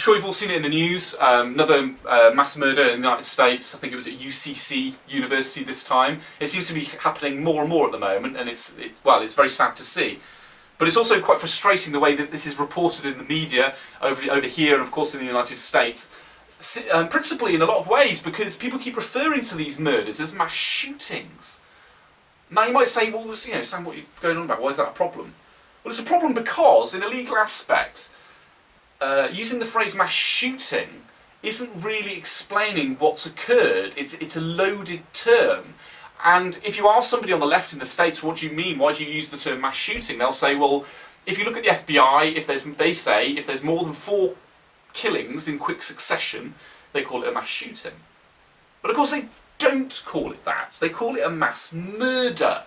sure you've all seen it in the news. Another mass murder in the United States. I think it was at UCC University this time. It seems to be happening more and more at the moment, and it's very sad to see. But it's also quite frustrating the way that this is reported in the media over here, and of course in the United States. Principally in a lot of ways, because people keep referring to these murders as mass shootings. Now you might say, well, Sam, what are you going on about? Why is that a problem? Well, it's a problem because, in a legal aspect, using the phrase mass shooting isn't really explaining what's occurred. It's a loaded term. And if you ask somebody on the left in the States, what do you mean? Why do you use the term mass shooting? They'll say, well, if you look at the FBI, if there's more than 4 killings in quick succession, they call it a mass shooting. But of course they don't call it that. They call it a mass murder,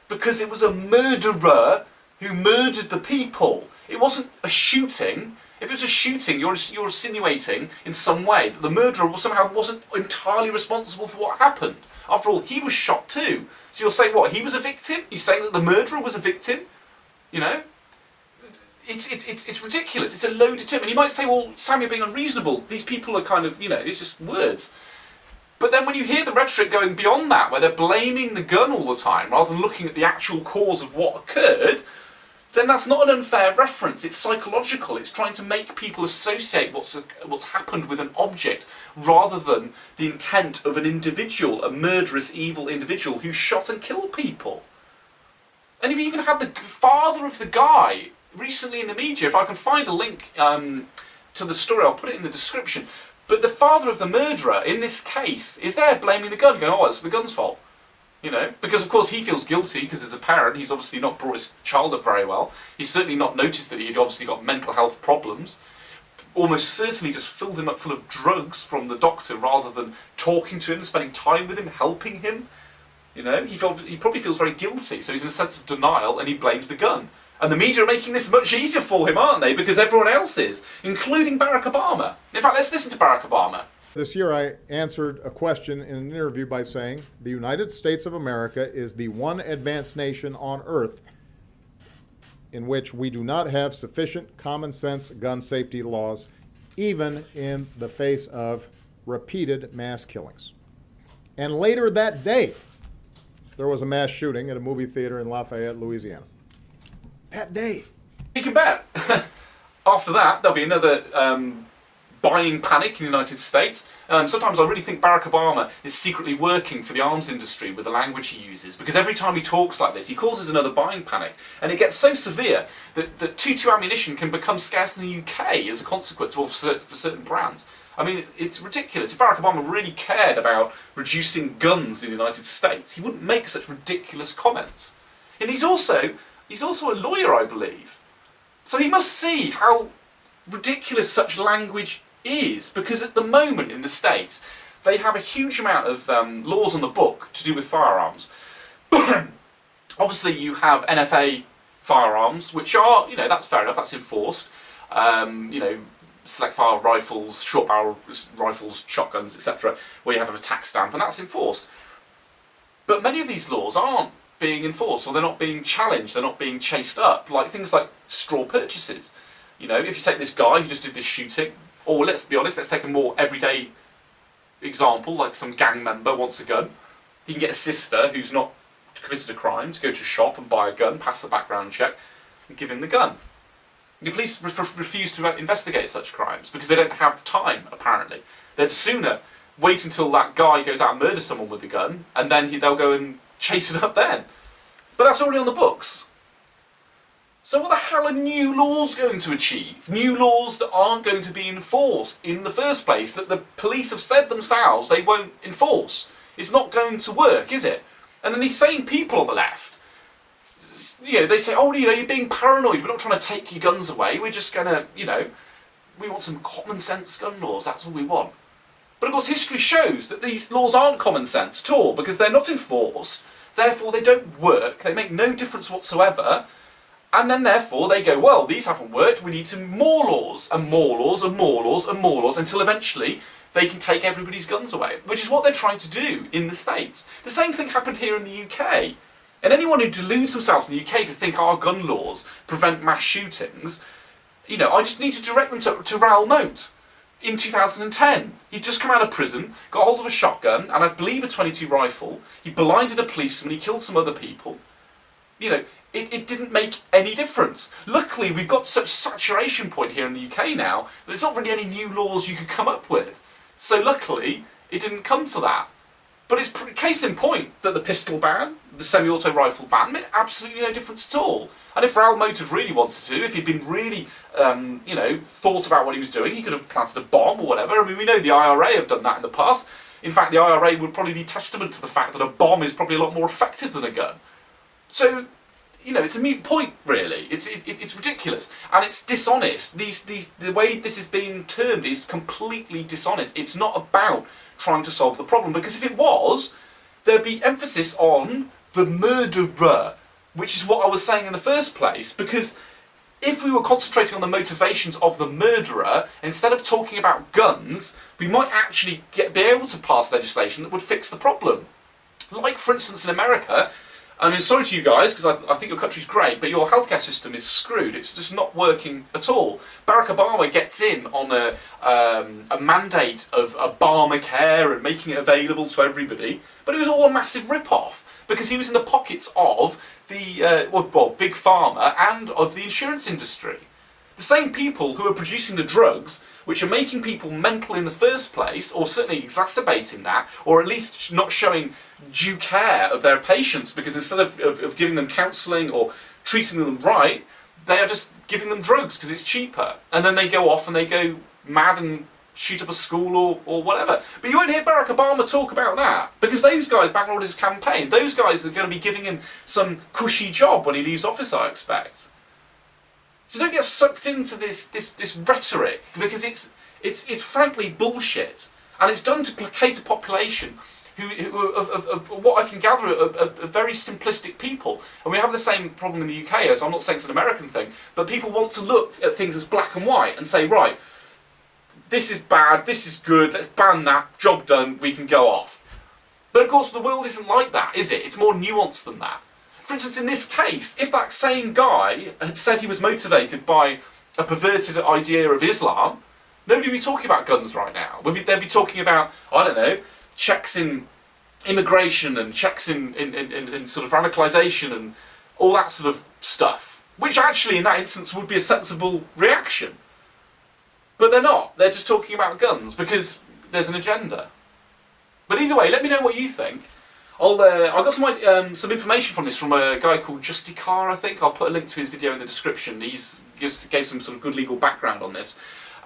because it was a murderer who murdered the people. It wasn't a shooting. If it was a shooting, you're insinuating in some way that the murderer somehow wasn't entirely responsible for what happened. After all, he was shot too. So you're saying what? He was a victim? You're saying that the murderer was a victim? You know? It's ridiculous. It's a loaded term. And you might say, well, Sam, you're being unreasonable. These people are kind of, it's just words. But then when you hear the rhetoric going beyond that, where they're blaming the gun all the time, rather than looking at the actual cause of what occurred, then that's not an unfair reference. It's psychological. It's trying to make people associate what's happened with an object, rather than the intent of an individual, a murderous, evil individual who shot and killed people. And you've even had the father of the guy recently in the media. If I can find a link to the story, I'll put it in the description. But the father of the murderer in this case is there blaming the gun, going, oh, it's the gun's fault. Because of course he feels guilty, because as a parent he's obviously not brought his child up very well. He's certainly not noticed that he'd obviously got mental health problems. Almost certainly just filled him up full of drugs from the doctor, rather than talking to him, spending time with him, helping him. He probably feels very guilty, so he's in a sense of denial, and he blames the gun. And the media are making this much easier for him, aren't they? Because everyone else is, including Barack Obama. In fact, let's listen to Barack Obama. This year I answered a question in an interview by saying, the United States of America is the one advanced nation on earth in which we do not have sufficient common sense gun safety laws, even in the face of repeated mass killings. And later that day, there was a mass shooting at a movie theater in Lafayette, Louisiana. That day. You can bet. After that, there'll be another buying panic in the United States. Sometimes I really think Barack Obama is secretly working for the arms industry with the language he uses, because every time he talks like this, he causes another buying panic, and it gets so severe that .22 ammunition can become scarce in the UK as a consequence for certain brands. I mean, it's ridiculous. If Barack Obama really cared about reducing guns in the United States, he wouldn't make such ridiculous comments. And he's also a lawyer, I believe. So he must see how ridiculous such language is, because at the moment in the States, they have a huge amount of laws on the book to do with firearms. Obviously, you have NFA firearms, which are, that's fair enough, that's enforced. Select fire rifles, short barrel rifles, shotguns, etc., where you have a tax stamp, and that's enforced. But many of these laws aren't being enforced, or they're not being challenged, they're not being chased up, like things like straw purchases. If you take this guy who just did this shooting, or let's be honest, let's take a more everyday example, like some gang member wants a gun. He can get a sister who's not committed a crime to go to a shop and buy a gun, pass the background check, and give him the gun. The police refuse to investigate such crimes because they don't have time, apparently. They'd sooner wait until that guy goes out and murders someone with the gun, and then they'll go and chase it up then. But that's already on the books. So what the hell are new laws going to achieve? New laws that aren't going to be enforced in the first place, that the police have said themselves they won't enforce. It's not going to work, is it? And then these same people on the left, they say, oh, you're being paranoid, we're not trying to take your guns away, we're just going to, we want some common sense gun laws, that's all we want. But of course history shows that these laws aren't common sense at all, because they're not enforced, therefore they don't work, they make no difference whatsoever. And then therefore they go, well, these haven't worked, we need some more laws, and more laws, and more laws, and more laws, until eventually they can take everybody's guns away, which is what they're trying to do in the States. The same thing happened here in the UK. And anyone who deludes themselves in the UK to think our gun laws prevent mass shootings You know, I just need to direct them to Raoul Moat in 2010. He'd just come out of prison, got hold of a shotgun, and I believe a .22 rifle. He blinded a policeman, he killed some other people. You know, it didn't make any difference. Luckily, we've got such saturation point here in the UK now, that there's not really any new laws you could come up with. So luckily, it didn't come to that. But it's case in point that the pistol ban, the semi-auto rifle ban, made absolutely no difference at all. And if Raoul Moat had really wanted to, if he'd been really, you know, thought about what he was doing, he could have planted a bomb or whatever. I mean, we know the IRA have done that in the past. In fact, the IRA would probably be testament to the fact that a bomb is probably a lot more effective than a gun. So, you know, it's a moot point, really. It's ridiculous. And it's dishonest. The way this is being termed is completely dishonest. It's not about trying to solve the problem, because if it was, there'd be emphasis on the murderer, which is what I was saying in the first place, because if we were concentrating on the motivations of the murderer, instead of talking about guns, we might actually be able to pass legislation that would fix the problem. Like, for instance, in America, I mean, sorry to you guys, because I think your country's great, but your healthcare system is screwed. It's just not working at all. Barack Obama gets in on a mandate of Obamacare and making it available to everybody, but it was all a massive rip-off, because he was in the pockets of the Big Pharma and of the insurance industry. The same people who are producing the drugs which are making people mental in the first place, or certainly exacerbating that, or at least not showing due care of their patients, because instead of giving them counselling or treating them right, they are just giving them drugs because it's cheaper. And then they go off and they go mad and shoot up a school or whatever. But you won't hear Barack Obama talk about that, because those guys bankrolled his campaign. Those guys are going to be giving him some cushy job when he leaves office, I expect. So don't get sucked into this rhetoric, because it's frankly bullshit, and it's done to placate a population who of what I can gather are very simplistic people. And we have the same problem in the UK, as I'm not saying it's an American thing, but people want to look at things as black and white and say, right, this is bad, this is good, let's ban that, job done, we can go off. But of course the world isn't like that, is it? It's more nuanced than that. For instance, in this case, if that same guy had said he was motivated by a perverted idea of Islam, nobody would be talking about guns right now. They'd be talking about, I don't know, checks in immigration and checks in sort of radicalisation and all that sort of stuff, which actually in that instance would be a sensible reaction. But they're not. They're just talking about guns because there's an agenda. But either way, let me know what you think. I got some information from this from a guy called Justicars, I think. I'll put a link to his video in the description. He gave some sort of good legal background on this,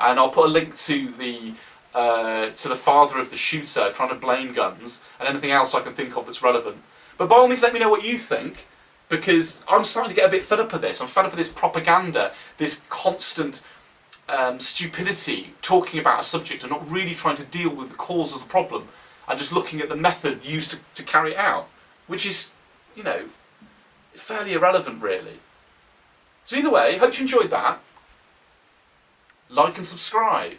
and I'll put a link to the father of the shooter trying to blame guns and anything else I can think of that's relevant. But by all means, let me know what you think, because I'm starting to get a bit fed up of this. I'm fed up of this propaganda, this constant stupidity, talking about a subject and not really trying to deal with the cause of the problem, and just looking at the method used to carry it out, which is, you know, fairly irrelevant, really. So either way, hope you enjoyed that. Like and subscribe.